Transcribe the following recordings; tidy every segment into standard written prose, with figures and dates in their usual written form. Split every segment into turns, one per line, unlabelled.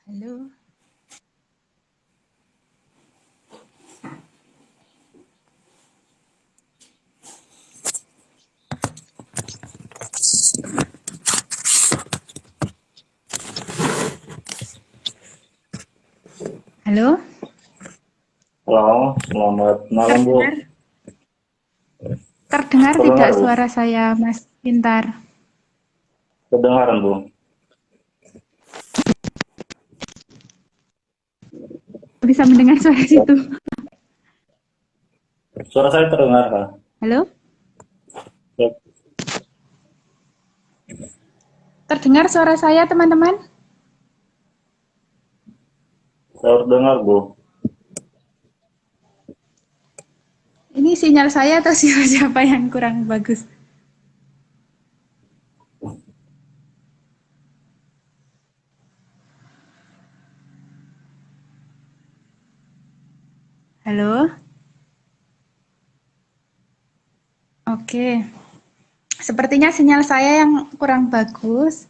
Halo, halo,
Halo, selamat malam Bu.
terdengar? Terdengar tidak
Kedengar Bu?
suara saya, Mas Pintar?
Kedengaran Bu?
Bisa mendengar suara situ?
Suara saya terdengar Kak?
Halo,
Ya,
terdengar suara saya, teman-teman?
saya terdengar Bu.
Ini sinyal saya atau siapa yang kurang bagus? Halo, oke. Sepertinya sinyal saya yang kurang bagus.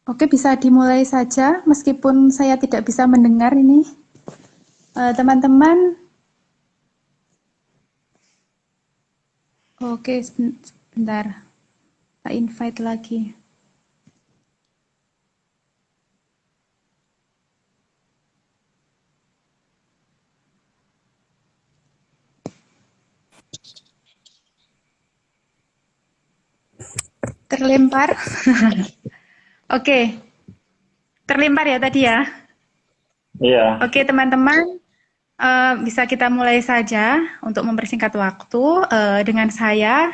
Oke, bisa dimulai saja, meskipun saya tidak bisa mendengar ini. Teman-teman, oke, sebentar. Saya invite lagi. Terlempar. Oke, terlempar ya tadi ya.
Iya,
Oke, teman-teman, bisa kita mulai saja untuk mempersingkat waktu dengan saya,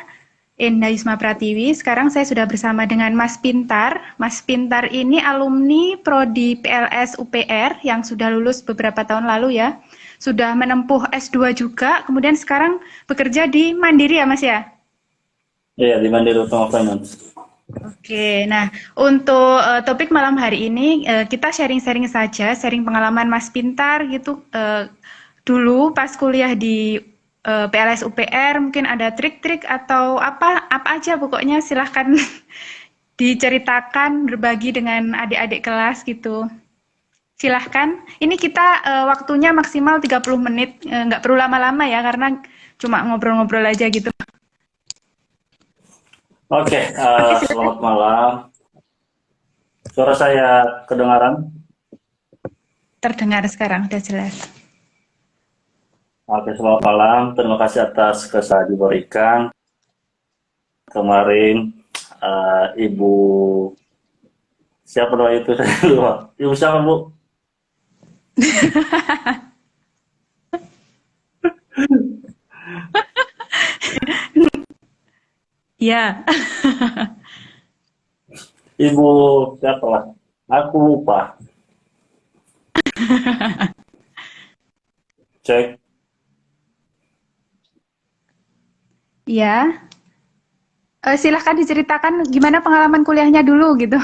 Endah Yusma Pratiwi. Sekarang saya sudah bersama dengan Mas Pintar. Mas Pintar ini alumni Prodi PLS UPR yang sudah lulus beberapa tahun lalu ya. Sudah menempuh S2 juga, kemudian sekarang bekerja di Mandiri ya Mas ya?
iya di Mandiri Utama Finance.
Oke, nah untuk topik malam hari ini kita sharing-sharing saja, sharing pengalaman Mas Pintar gitu. Dulu pas kuliah di PLS UPR mungkin ada trik-trik atau apa aja pokoknya silahkan diceritakan, berbagi dengan adik-adik kelas gitu. Silahkan. Ini kita waktunya maksimal 30 menit, nggak perlu lama-lama ya karena cuma ngobrol-ngobrol aja gitu.
Oke,
Oke, silakan.
selamat malam. Suara saya kedengaran?
Terdengar sekarang, udah jelas.
Oke, selamat malam. Terima kasih atas kesahan diberikan. Kemarin Ibu siapa nama itu saya lupa. Ibu siapa Bu?
Ya,
Ibu siapa lah? Aku lupa. Cek.
ya. Silahkan diceritakan gimana pengalaman kuliahnya dulu gitu.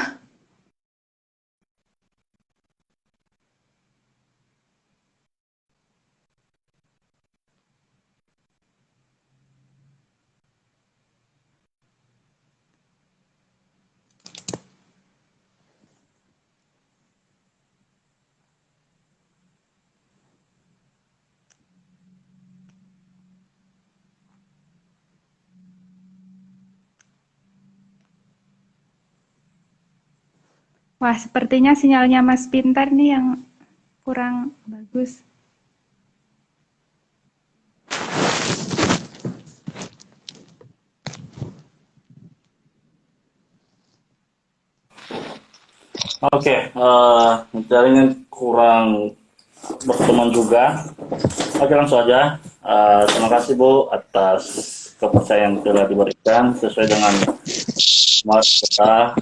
Wah, sepertinya sinyalnya Mas Pintar nih yang kurang bagus.
Oke, jaringan kurang berteman juga. Oke, langsung aja. Terima kasih Bu atas kepercayaan yang telah diberikan sesuai dengan semangat kita,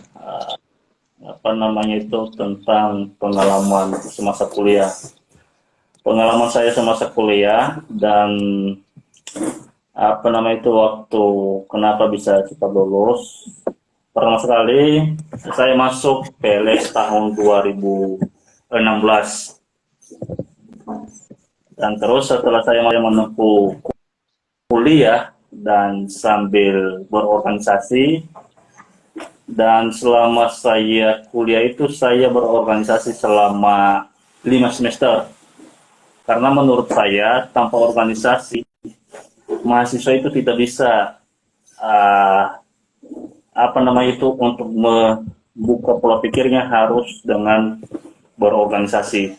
apa namanya itu, tentang pengalaman semasa kuliah. Pengalaman saya semasa kuliah dan apa namanya itu waktu kenapa bisa cepat lulus. Pertama sekali saya masuk PLS tahun 2016. Dan terus setelah saya menempuh kuliah dan sambil berorganisasi, dan selama saya kuliah itu saya berorganisasi selama 5 semester. Karena menurut saya tanpa organisasi mahasiswa itu tidak bisa untuk membuka pola pikirnya harus dengan berorganisasi.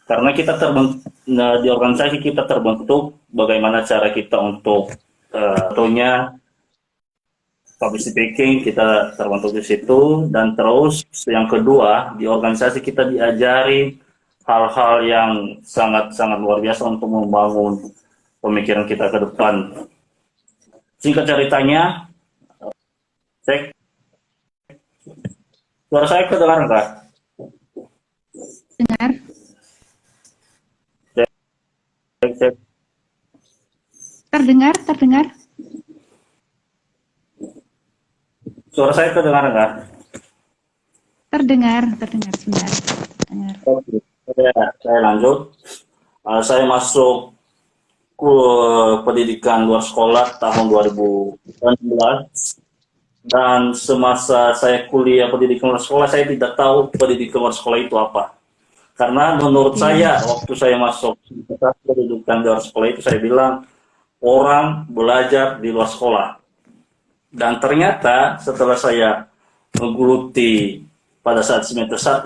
Karena di organisasi kita terbentuk bagaimana cara kita untuk tentunya public speaking, kita terbentuk di situ. Dan terus yang kedua, di organisasi kita diajari hal-hal yang sangat-sangat luar biasa untuk membangun pemikiran kita ke depan. Singkat ceritanya, suara saya kedengaran nggak?
Dengar.
Cek.
Terdengar.
Suara saya kedengaran nggak?
Terdengar sebentar. Terdengar.
Oke. Saya lanjut. Saya masuk ke pendidikan luar sekolah tahun 2019. Dan semasa saya kuliah pendidikan luar sekolah, saya tidak tahu pendidikan luar sekolah itu apa. Karena menurut saya, waktu saya masuk pendidikan luar sekolah itu, saya bilang, orang belajar di luar sekolah. Dan ternyata setelah saya menggeluti pada saat semester 1,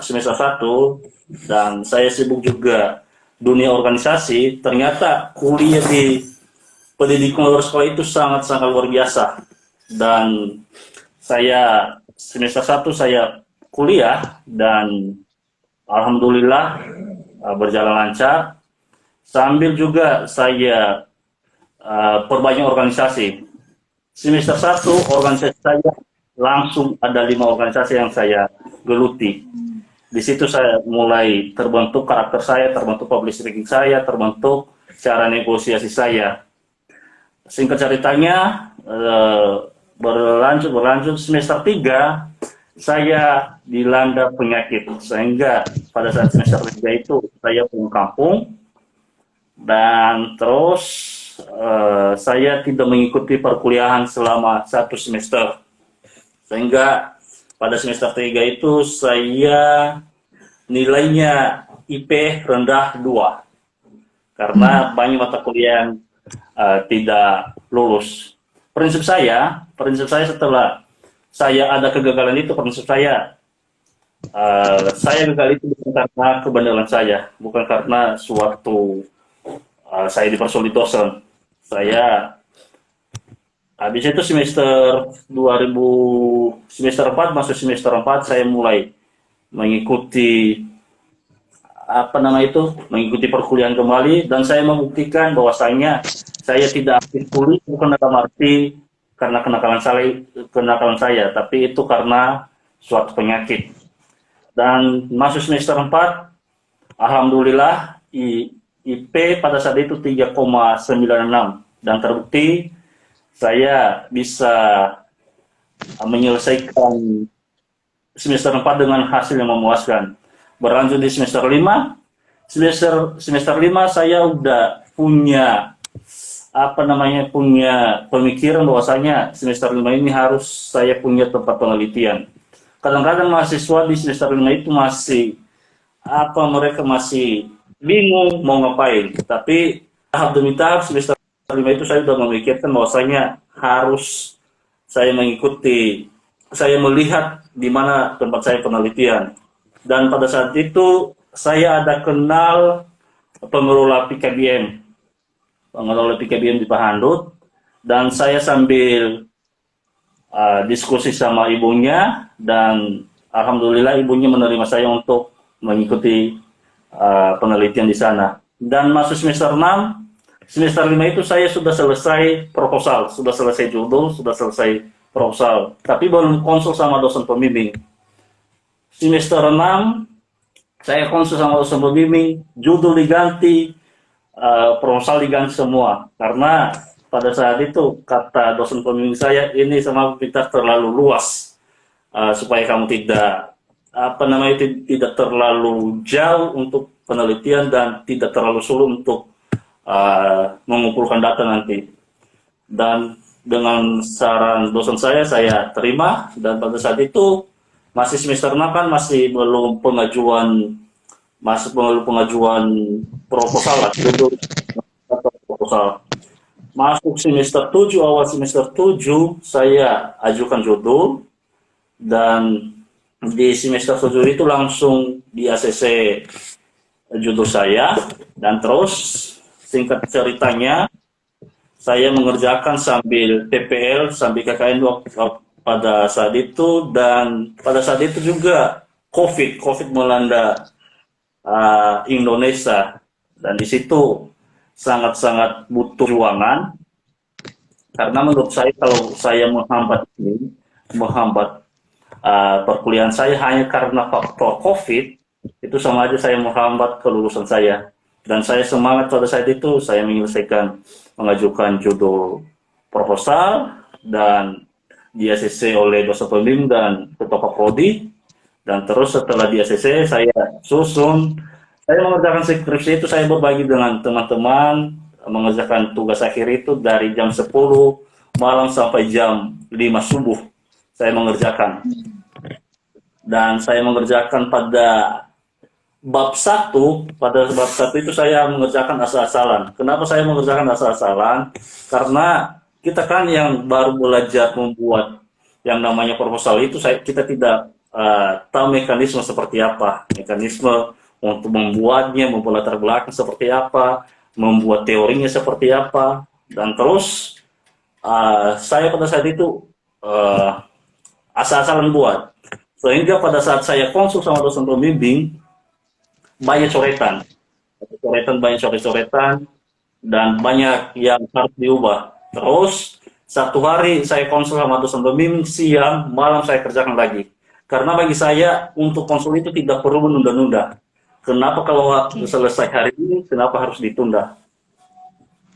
dan saya sibuk juga dunia organisasi, ternyata kuliah di pendidikan luar sekolah itu sangat-sangat luar biasa. Dan saya semester 1 saya kuliah dan alhamdulillah berjalan lancar. Sambil juga saya perbanyak organisasi. Semester 1 organisasi saya langsung ada 5 organisasi yang saya geluti. Di situ saya mulai terbentuk karakter saya, terbentuk public speaking saya, terbentuk cara negosiasi saya. Singkat ceritanya, berlanjut semester 3 saya dilanda penyakit, sehingga pada saat semester 3 itu saya pulang kampung. Dan terus saya tidak mengikuti perkuliahan selama 1 semester, sehingga pada semester 3 itu saya nilainya IP rendah 2 karena banyak mata kuliah yang tidak lulus. Prinsip saya setelah saya ada kegagalan itu, prinsip saya gagal itu bukan karena kebenaran saya, bukan karena suatu saya dipersulit dosen. Saya habis itu semester 4 masuk semester 4 saya mulai mengikuti mengikuti perkuliahan kembali, dan saya membuktikan bahwasanya saya tidak aktif kuliah bukan dalam arti karena kenakalan saya, tapi itu karena suatu penyakit. Dan masuk semester 4, alhamdulillah IP pada saat itu 3,96 dan terbukti saya bisa menyelesaikan semester 4 dengan hasil yang memuaskan. Berlanjut di semester 5. Semester 5 saya udah punya punya pemikiran bahwasanya semester 5 ini harus saya punya tempat penelitian. Kadang-kadang mahasiswa di semester 5 itu mereka masih bingung mau ngapain. Tapi tahap demi tahap semester 5 itu saya sudah memikirkan bahwasanya harus saya melihat di mana tempat saya penelitian. Dan pada saat itu saya ada kenal pengelola PKBM di Pahandut, dan saya sambil diskusi sama ibunya, dan alhamdulillah ibunya menerima saya untuk mengikuti penelitian di sana. Dan masuk semester 6, semester 5 itu saya sudah selesai proposal, sudah selesai judul, sudah selesai proposal, tapi belum konsul sama dosen pembimbing. Semester 6 saya konsul sama dosen pembimbing, judul diganti, proposal diganti semua, karena pada saat itu kata dosen pembimbing saya, ini sama kita terlalu luas, supaya kamu tidak terlalu jauh untuk penelitian dan tidak terlalu sulit untuk mengumpulkan data nanti. Dan dengan saran dosen saya terima, dan pada saat itu masih semester 6 kan, masih belum pengajuan proposal lah, judul proposal. Masuk semester 7, awal semester 7 saya ajukan judul, dan di semester 7 itu langsung di ACC judul saya, dan terus singkat ceritanya saya mengerjakan sambil PPL, sambil KKN pada saat itu, dan pada saat itu juga COVID melanda Indonesia, dan di situ sangat-sangat butuh ruangan, karena menurut saya kalau saya menghambat perkuliahan saya hanya karena faktor COVID, itu sama aja saya menghambat kelulusan saya. Dan saya semangat pada saat itu, saya mengajukan judul proposal dan di ACC oleh dosen pembimbing dan ketua prodi. Dan terus setelah di ACC saya mengerjakan skripsi itu, saya berbagi dengan teman-teman, mengerjakan tugas akhir itu dari jam 10 malam sampai jam 5 subuh saya mengerjakan. Dan saya mengerjakan pada bab 1, itu saya mengerjakan asal-asalan. Kenapa saya mengerjakan asal-asalan? Karena kita kan yang baru belajar membuat yang namanya proposal itu, kita tidak tahu mekanisme seperti apa, mekanisme untuk membuatnya, membuat latar belakang seperti apa, membuat teorinya seperti apa, dan terus saya pada saat itu asal-asalan buat, sehingga pada saat saya konsul sama dosen pembimbing banyak coretan, dan banyak yang harus diubah. Terus satu hari saya konsul sama dosen pembimbing, siang malam saya kerjakan lagi. Karena bagi saya untuk konsul itu tidak perlu menunda-nunda. Kenapa kalau selesai hari ini, kenapa harus ditunda?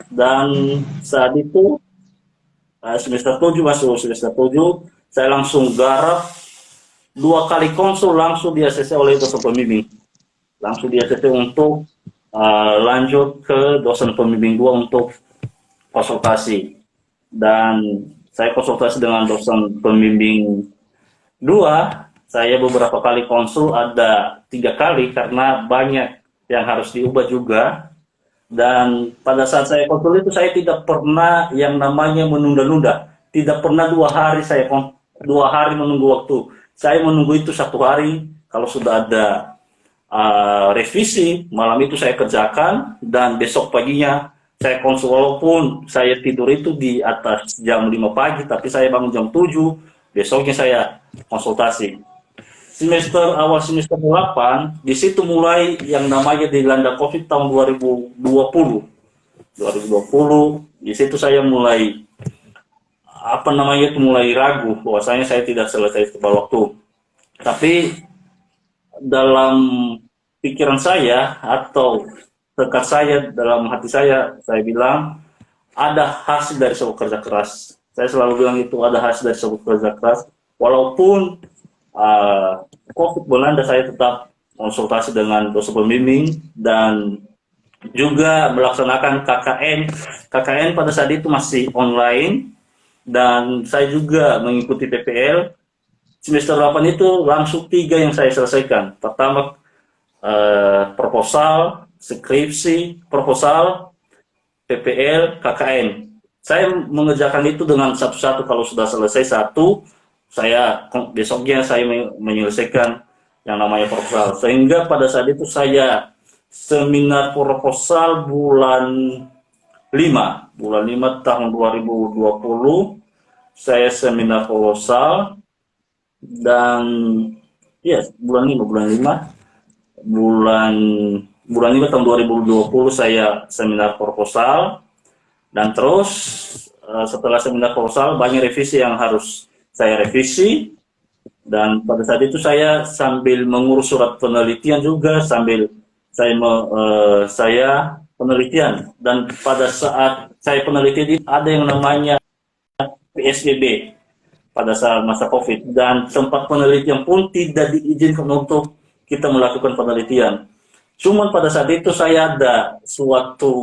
Dan saat itu semester 7, masuk semester 7, saya langsung garap 2 kali konsul langsung di ACC oleh dosen pembimbing. Langsung di ACC untuk lanjut ke dosen pembimbing 2 untuk konsultasi. Dan saya konsultasi dengan dosen pembimbing 2, saya beberapa kali konsul, ada 3 kali karena banyak yang harus diubah juga. Dan pada saat saya konsul itu saya tidak pernah yang namanya menunda-nunda. Tidak pernah 2 hari 2 hari menunggu waktu. Saya menunggu itu 1 hari. Kalau sudah ada revisi, malam itu saya kerjakan, dan besok paginya saya konsul. Walaupun saya tidur itu di atas jam 5 pagi, tapi saya bangun jam 7, besoknya saya konsultasi. Awal semester 8, di situ mulai yang namanya dilanda COVID tahun 2020. Di situ saya mulai mulai ragu bahwasanya saya tidak selesai tepat waktu. Tapi dalam pikiran saya atau tekad saya, dalam hati saya bilang ada hasil dari sebuah kerja keras. Saya selalu bilang itu ada hasil dari sebuah kerja keras. Walaupun COVID melanda, saya tetap konsultasi dengan dosen pembimbing dan juga melaksanakan KKN. KKN pada saat itu masih online, dan saya juga mengikuti PPL. Semester 8 itu langsung 3 yang saya selesaikan. Pertama proposal, skripsi, proposal, PPL, KKN. Saya mengerjakan itu dengan satu-satu. Kalau sudah selesai 1, besoknya saya menyelesaikan yang namanya proposal. Sehingga pada saat itu saya seminar proposal bulan 5 tahun 2020, saya seminar proposal, dan bulan 5 tahun 2020 saya seminar proposal. Dan terus setelah seminar proposal banyak revisi yang harus saya revisi, dan pada saat itu saya sambil mengurus surat penelitian juga, sambil saya penelitian. Dan pada saat saya penelitian ada yang namanya PSBB pada saat masa COVID, dan tempat penelitian pun tidak diizinkan untuk kita melakukan penelitian. Cuman pada saat itu saya ada suatu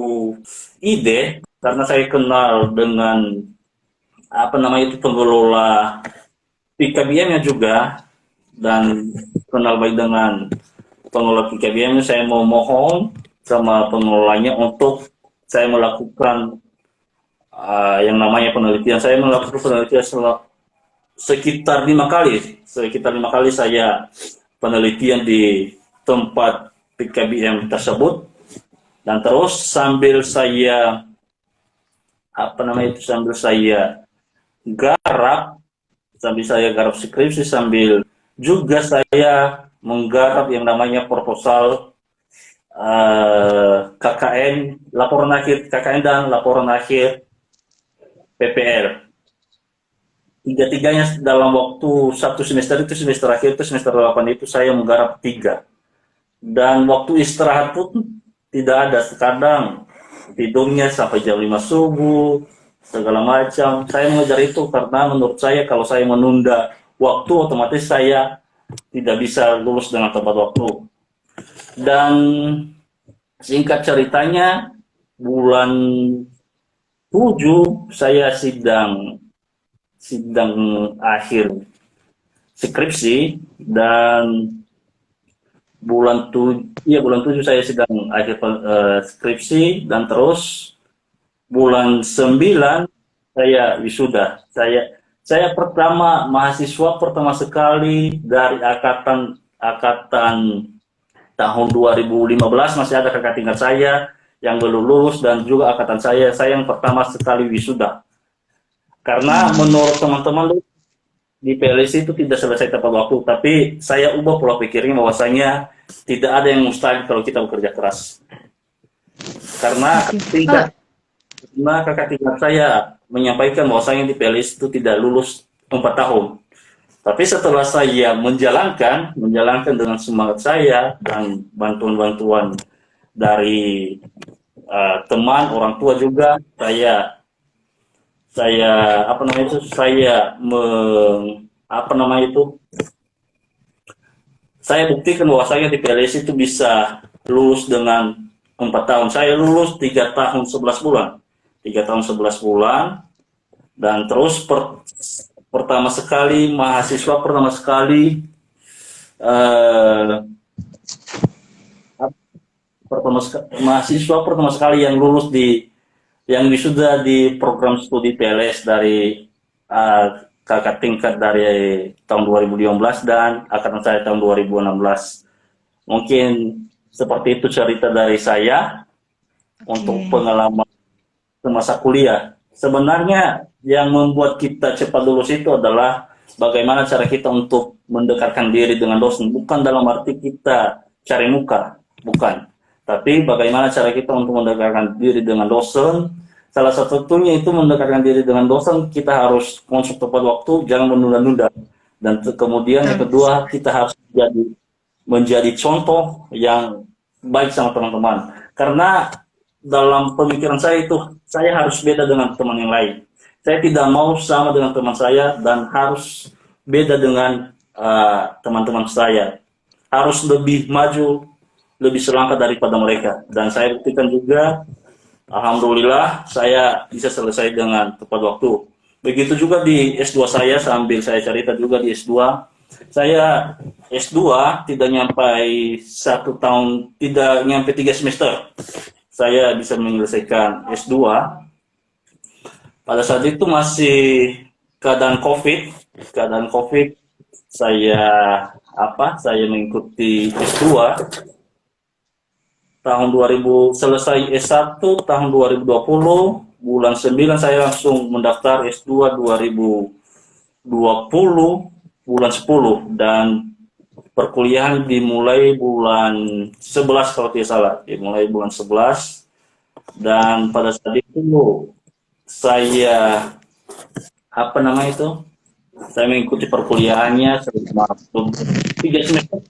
ide karena saya kenal dengan apa namanya itu pengelola PKBM-nya juga dan kenal baik dengan pengelola PKBM. Saya mau mohon sama pengelolanya untuk saya melakukan yang namanya penelitian. Saya melakukan penelitian sekitar 5 kali saya penelitian di tempat PKBM tersebut, dan terus sambil saya garap skripsi, sambil juga saya menggarap yang namanya proposal KKN, laporan akhir KKN dan laporan akhir PPL. Tiga-tiganya dalam waktu 1 semester, itu semester akhir, itu semester 8 itu saya menggarap 3. Dan waktu istirahat pun tidak ada, kadang tidurnya sampai jam 5 subuh, segala macam. Saya mengejar itu karena menurut saya kalau saya menunda waktu, otomatis saya tidak bisa lulus dengan tepat waktu. Dan singkat ceritanya, bulan 7 saya sidang akhir skripsi, dan bulan 7 saya sidang akhir skripsi, dan terus bulan 9 saya wisuda. Saya mahasiswa pertama sekali dari angkatan tahun 2015, masih ada kakak tingkat saya yang belum lulus, dan juga angkatan saya yang pertama sekali wisuda. Karena menurut teman-teman di PLS itu tidak selesai tepat waktu, tapi saya ubah pola pikirnya bahwasanya tidak ada yang mustahil kalau kita bekerja keras. Karena kakak tingkat saya menyampaikan bahwasanya di PLS itu tidak lulus 4 tahun. Tapi setelah saya menjalankan dengan semangat saya dan bantuan-bantuan dari teman, orang tua juga, saya buktikan bahwasanya di PLS itu bisa lulus dengan 4 tahun. Saya lulus 3 tahun 11 bulan. 3 tahun 11 bulan. Dan terus mahasiswa pertama sekali yang lulus yang wisuda di program studi PLS dari kakak tingkat dari tahun 2015 dan angkatan saya tahun 2016. Mungkin seperti itu cerita dari saya untuk pengalaman semasa kuliah. Sebenarnya yang membuat kita cepat lulus itu adalah bagaimana cara kita untuk mendekatkan diri dengan dosen. Bukan dalam arti kita cari muka, bukan. Tapi bagaimana cara kita untuk mendekatkan diri dengan dosen. Salah satunya itu mendekatkan diri dengan dosen, kita harus masuk tepat waktu, jangan menunda-nunda. Dan kemudian yang kedua, kita harus menjadi contoh yang baik sama teman-teman. Karena dalam pemikiran saya itu, saya harus beda dengan teman yang lain. Saya tidak mau sama dengan teman saya dan harus beda dengan teman-teman saya. Harus lebih maju, lebih selangkah daripada mereka. Dan saya buktikan juga, alhamdulillah saya bisa selesai dengan tepat waktu. Begitu juga di S2 saya, sambil saya cerita juga di S2. Saya S2 tidak nyampe 1 tahun, tidak nyampe 3 semester. Saya bisa menyelesaikan S2. Pada saat itu masih keadaan COVID, saya mengikuti S2 tahun 2000, selesai S1 tahun 2020, bulan 9 saya langsung mendaftar S2 2020 bulan 10, dan perkuliahan dimulai bulan 11 kalau tidak salah, dimulai bulan 11. Dan pada saat itu saya saya mengikuti perkuliahannya selama 3 semester,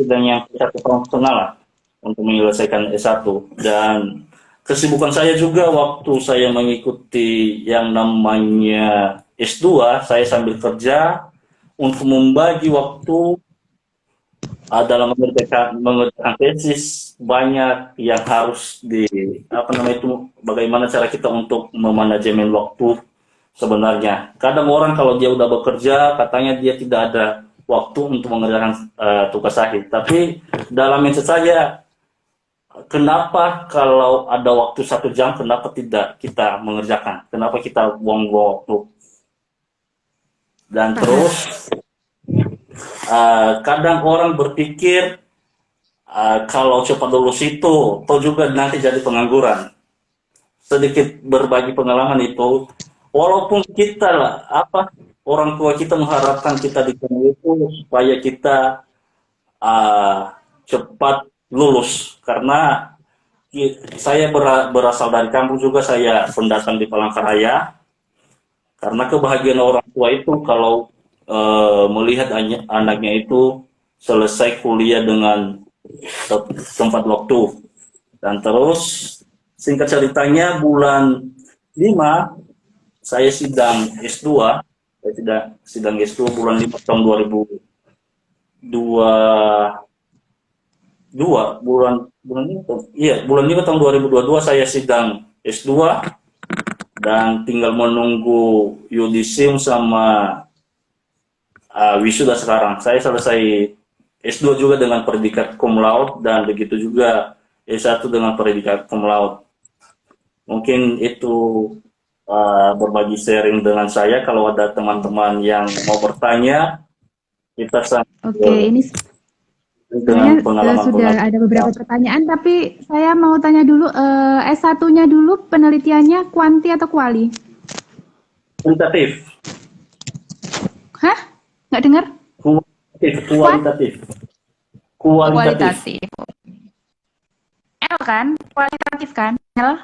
dan yang 1 tahun setengah lah untuk menyelesaikan S1. Dan kesibukan saya juga waktu saya mengikuti yang namanya S2, saya sambil kerja untuk membagi waktu dalam mengerjakan tesis banyak yang harus di apa namanya itu, bagaimana cara kita untuk memanajemen waktu. Sebenarnya kadang orang kalau dia udah bekerja katanya dia tidak ada waktu untuk mengerjakan tugas akhir, tapi dalam mindset saya, kenapa kalau ada waktu 1 jam kenapa tidak kita mengerjakan, kenapa kita buang-buang waktu. Dan
Paham.
terus kadang orang berpikir kalau cepat lulus itu atau juga nanti jadi pengangguran. Sedikit berbagi pengalaman itu, walaupun kita lah apa, orang tua kita mengharapkan kita di kampung itu supaya kita cepat lulus, karena saya berasal dari kampung juga, saya pendatang di Palangkaraya. Karena kebahagiaan orang tua itu kalau melihat anaknya itu selesai kuliah dengan tempat waktu. Dan terus singkat ceritanya bulan 5 saya sidang S2, saya sidang S2 bulan 5 tahun 2022, bulan ini, iya bulan 5 tahun 2022 saya sidang S2 dan tinggal menunggu yudisium sama wisuda sekarang. Saya selesai S2 juga dengan predikat cum laude dan begitu juga S1 dengan predikat cum laude. Mungkin itu berbagi sharing dengan saya. Kalau ada teman-teman yang mau bertanya, kita
Oke, ini
dengan
sebenarnya sudah
pengalaman-pengalaman.
ada beberapa pertanyaan, tapi saya mau tanya dulu, S1-nya dulu penelitiannya kuanti atau kuali?
Kualitatif,
Hah? Nggak dengar? Kuat?
kualitatif, kualitatif.
Kualitatif. L kan? Kualitatif kan? L?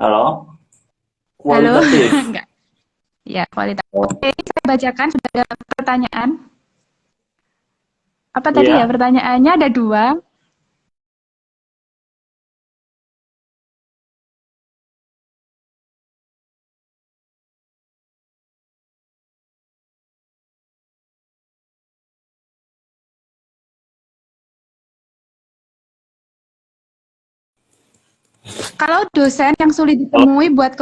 Halo,
Halo?
kualitatif.
Enggak. Ya, kualitatif.
Oh,
Oke, saya bacakan, sudah ada pertanyaan. Apa tadi ya
iya.
pertanyaannya? Ada dua. Kalau dosen yang sulit
Halo,
ditemui buat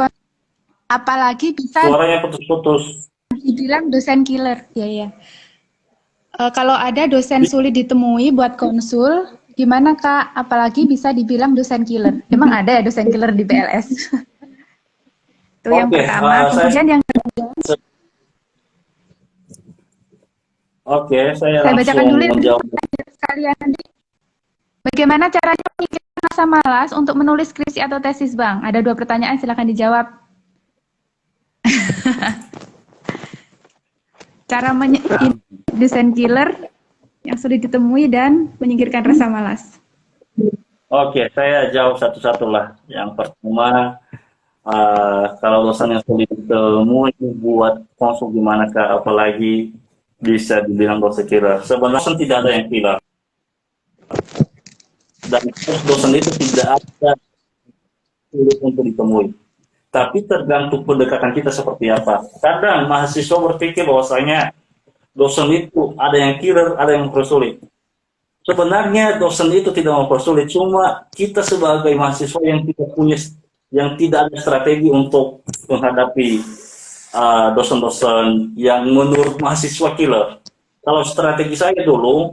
apalagi bisa
suaranya putus-putus.
dibilang dosen killer. Ya, ya. Kalau ada dosen sulit ditemui buat konsul, gimana Kak? Apalagi bisa dibilang dosen killer. Emang ada ya dosen killer di PLS? Itu yang
Oke,
pertama.
saya
Kemudian yang kedua,
saya
saya bacakan
langsung
dulu ya
menjawab.
sekalian nanti. Bagaimana caranya menyingkirkan rasa malas untuk menulis skripsi atau tesis, Bang? Ada dua pertanyaan, silakan dijawab. Cara desain killer yang sulit ditemui dan menyingkirkan rasa malas.
Oke, saya jawab satu-satu lah. Yang pertama, kalau dosen yang sulit ditemui buat konsul gimana Kak, apalagi bisa dibilang dosen killer. Sebenarnya dosen tidak ada yang killer. Dan dosen itu tidak ada sulit untuk ditemui. Tapi tergantung pendekatan kita seperti apa. Kadang mahasiswa berpikir bahwasanya dosen itu ada yang killer, ada yang mempersulit. Sebenarnya dosen itu tidak mempersulit, cuma kita sebagai mahasiswa yang tidak ada strategi untuk menghadapi dosen-dosen yang menurut mahasiswa killer. Kalau strategi saya dulu,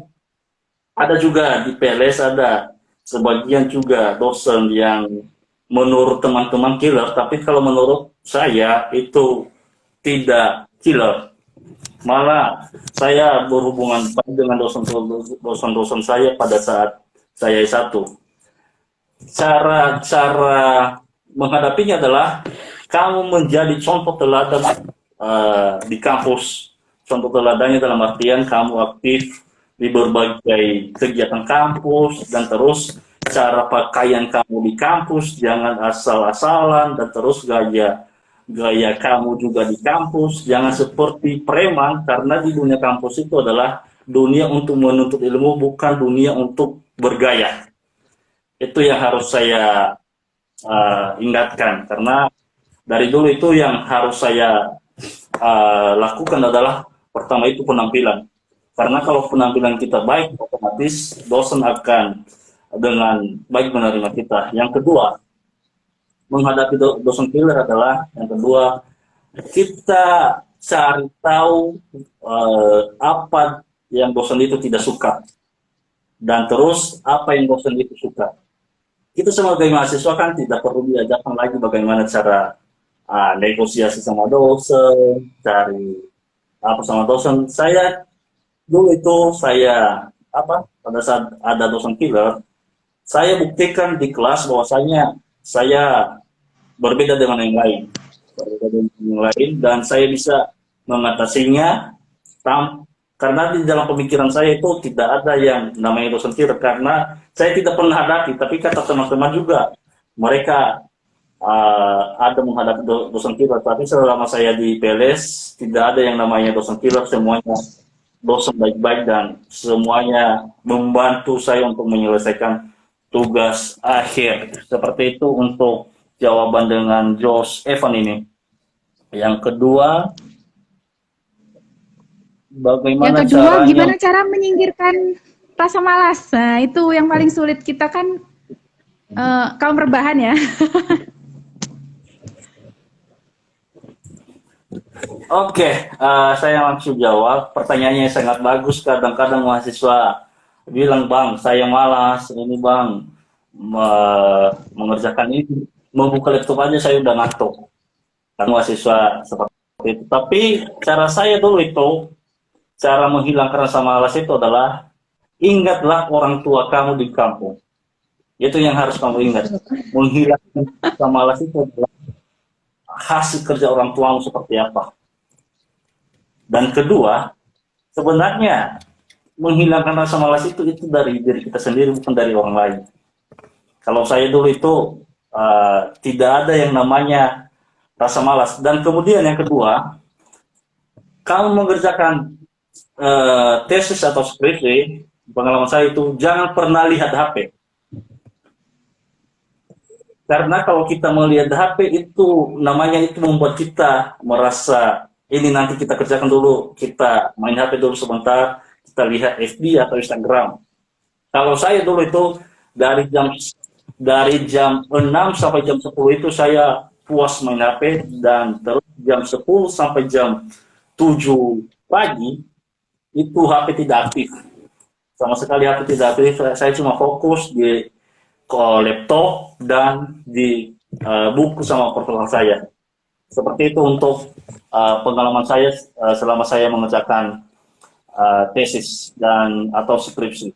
ada juga di PLS ada sebagian juga dosen yang menurut teman-teman killer, tapi kalau menurut saya itu tidak killer. Malah saya berhubungan baik dengan dosen-dosen saya pada saat saya S1. Cara menghadapinya adalah kamu menjadi contoh teladan di kampus. Contoh teladannya dalam artian kamu aktif di berbagai kegiatan kampus, dan terus cara pakaian kamu di kampus jangan asal-asalan, dan terus gaya kamu juga di kampus jangan seperti preman, karena di dunia kampus itu adalah dunia untuk menuntut ilmu, bukan dunia untuk bergaya. Itu yang harus saya ingatkan, karena dari dulu itu yang harus saya lakukan adalah pertama itu penampilan. Karena kalau penampilan kita baik, otomatis dosen akan dengan baik menerima kita. Yang kedua, menghadapi dosen killer adalah yang kedua, kita cari tahu apa yang dosen itu tidak suka, dan terus apa yang dosen itu suka. Kita sebagai mahasiswa kan tidak perlu diajarkan lagi bagaimana cara negosiasi sama dosen, cari apa sama dosen. Saya dulu itu pada saat ada dosen killer, saya buktikan di kelas bahwasanya saya berbeda dengan yang lain, dan saya bisa mengatasinya karena di dalam pemikiran saya itu tidak ada yang namanya dosen killer, karena saya tidak pernah hadapi, tapi kata teman-teman juga mereka ada menghadapi dosen killer, tapi selama saya di PLS tidak ada yang namanya dosen killer, semuanya dosen baik-baik dan semuanya membantu saya untuk menyelesaikan tugas akhir. Seperti itu untuk jawaban dengan Josh Evan ini. Yang kedua, bagaimana caranya?
Gimana cara menyingkirkan rasa malas? Nah, itu yang paling sulit. Kita kan kaum rebahan ya.
Oke, saya langsung jawab. Pertanyaannya sangat bagus. Kadang-kadang mahasiswa bilang, Bang, saya malas. Ini Bang, mengerjakan ini. Membuka laptop aja saya udah ngantuk. Kan mahasiswa seperti itu. Tapi cara saya dulu itu, cara menghilangkan rasa malas itu adalah, ingatlah orang tua kamu di kampung. Itu yang harus kamu ingat. Menghilangkan rasa malas itu adalah hasil kerja orang tuamu seperti apa. Dan kedua, sebenarnya menghilangkan rasa malas itu dari diri kita sendiri, bukan dari orang lain. Kalau saya dulu itu tidak ada yang namanya rasa malas. Dan kemudian yang kedua, kamu mengerjakan tesis atau skripsi, pengalaman saya itu jangan pernah lihat HP. Karena kalau kita melihat HP itu namanya itu membuat kita merasa ini nanti kita kerjakan dulu, kita main HP dulu sebentar, kita lihat FB atau Instagram. Kalau saya dulu itu dari jam 6 sampai jam 10 itu saya puas main HP, dan terus jam 10 sampai jam 7 pagi itu HP tidak aktif. Sama sekali HP tidak aktif, saya cuma fokus di laptop dan di buku sama portal saya. Seperti itu untuk pengalaman saya selama saya mengerjakan tesis dan atau skripsi.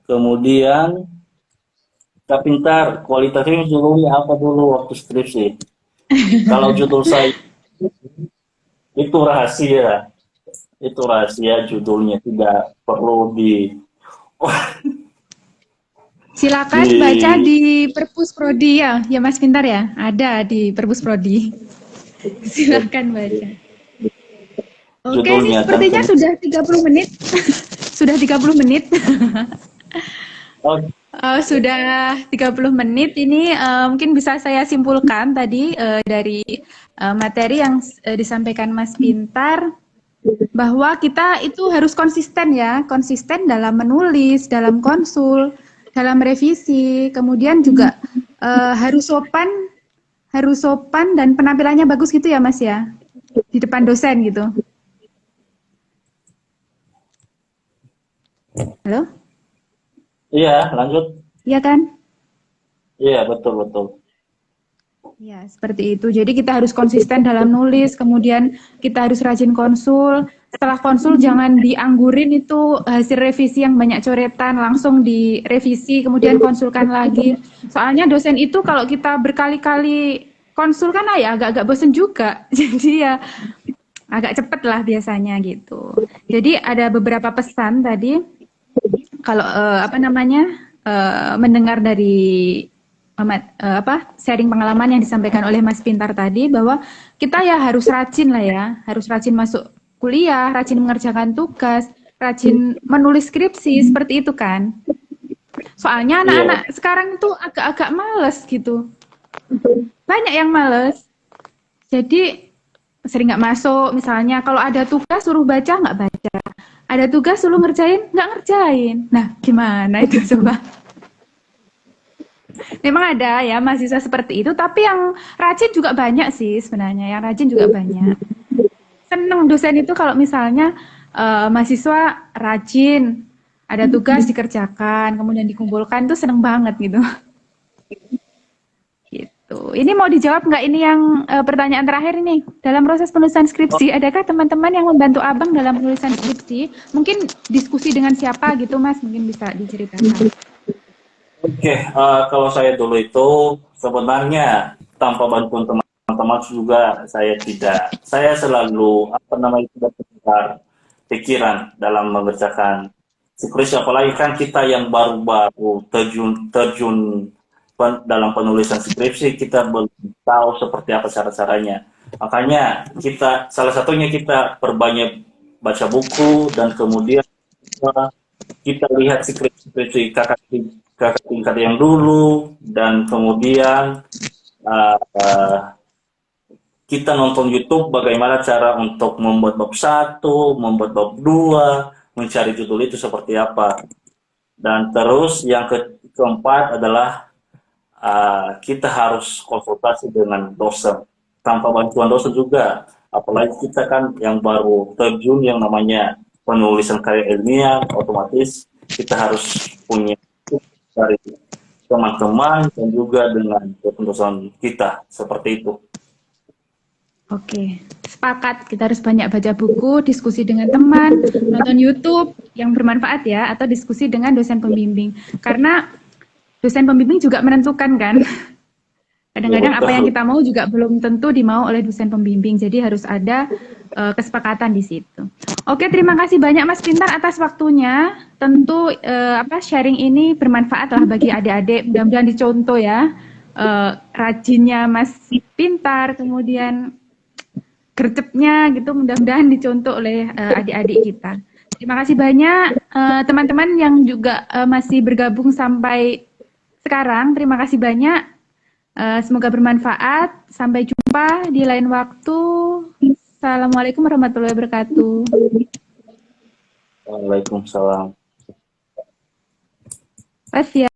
Kemudian, Kak Pintar, kualitatif judulnya apa dulu waktu skripsi? Kalau judul saya itu rahasia, judulnya tidak perlu
Silakan baca di Perpus Prodi ya Mas Pintar ya, ada di Perpus Prodi. Silakan baca. Oke, ini sepertinya sudah 30 menit. Sudah 30 menit. Sudah 30 menit ini mungkin bisa saya simpulkan tadi dari materi yang disampaikan Mas Pintar, bahwa kita itu harus konsisten ya, konsisten dalam menulis, dalam konsul, dalam revisi, kemudian juga harus sopan dan penampilannya bagus gitu ya Mas ya, di depan dosen gitu. Halo?
Iya, lanjut.
Iya kan?
Iya, betul.
Ya, seperti itu. Jadi kita harus konsisten dalam nulis, kemudian kita harus rajin konsul. Setelah konsul jangan dianggurin itu hasil revisi yang banyak coretan, langsung direvisi, kemudian konsulkan lagi. Soalnya dosen itu kalau kita berkali-kali konsul kan ya agak-agak bosen juga. Jadi ya agak cepet lah biasanya gitu. Jadi ada beberapa pesan tadi, kalau mendengar dari sharing pengalaman yang disampaikan oleh Mas Pintar tadi, bahwa kita ya harus rajin lah ya, harus rajin masuk kuliah, rajin mengerjakan tugas, rajin menulis skripsi, seperti itu kan. Soalnya anak-anak sekarang itu agak-agak males gitu. Banyak yang males. Jadi sering nggak masuk. Misalnya kalau ada tugas suruh baca nggak baca, ada tugas suruh ngerjain nggak ngerjain. Nah, gimana itu coba? Memang ada ya mahasiswa seperti itu, tapi yang rajin juga banyak sih sebenarnya. Yang rajin juga banyak. Seneng dosen itu kalau misalnya mahasiswa rajin, ada tugas dikerjakan, kemudian dikumpulkan tuh seneng banget gitu. Gitu. Ini mau dijawab nggak ini yang pertanyaan terakhir ini? Dalam proses penulisan skripsi, adakah teman-teman yang membantu abang dalam penulisan skripsi? Mungkin diskusi dengan siapa gitu mas? Mungkin bisa diceritakan.
Oke, kalau saya dulu itu sebenarnya tanpa bantuan teman-teman juga saya tidak. Saya selalu apa namanya tidak bertukar pikiran dalam mengerjakan skripsi. Apalagi kan kita yang baru-baru terjun terjun dalam penulisan skripsi, kita belum tahu seperti apa cara-caranya. Makanya kita salah satunya kita perbanyak baca buku dan kemudian kita lihat skripsi kakak tingkat yang dulu dan kemudian uh, kita nonton YouTube bagaimana cara untuk membuat bab satu, membuat bab dua, mencari judul itu seperti apa. Dan terus yang keempat adalah kita harus konsultasi dengan dosen. Tanpa bantuan dosen juga, apalagi kita kan yang baru terjun yang namanya penulisan karya ilmiah, otomatis kita harus punya dari teman-teman dan juga dengan kepentusan kita seperti itu.
Oke, sepakat. Kita harus banyak baca buku, diskusi dengan teman, nonton YouTube yang bermanfaat ya, atau diskusi dengan dosen pembimbing. Karena dosen pembimbing juga menentukan kan. Kadang-kadang apa yang kita mau juga belum tentu dimau oleh dosen pembimbing. Jadi harus ada kesepakatan di situ. Oke, terima kasih banyak Mas Pintar atas waktunya. Tentu sharing ini bermanfaat lah bagi adik-adik. Mudah-mudahan dicontoh ya. Rajinnya Mas Pintar, kemudian gercepnya gitu, mudah-mudahan dicontoh oleh adik-adik kita. Terima kasih banyak teman-teman yang juga masih bergabung sampai sekarang. Terima kasih banyak. Semoga bermanfaat. Sampai jumpa di lain waktu. Assalamualaikum warahmatullahi wabarakatuh.
Waalaikumsalam.
Pas ya.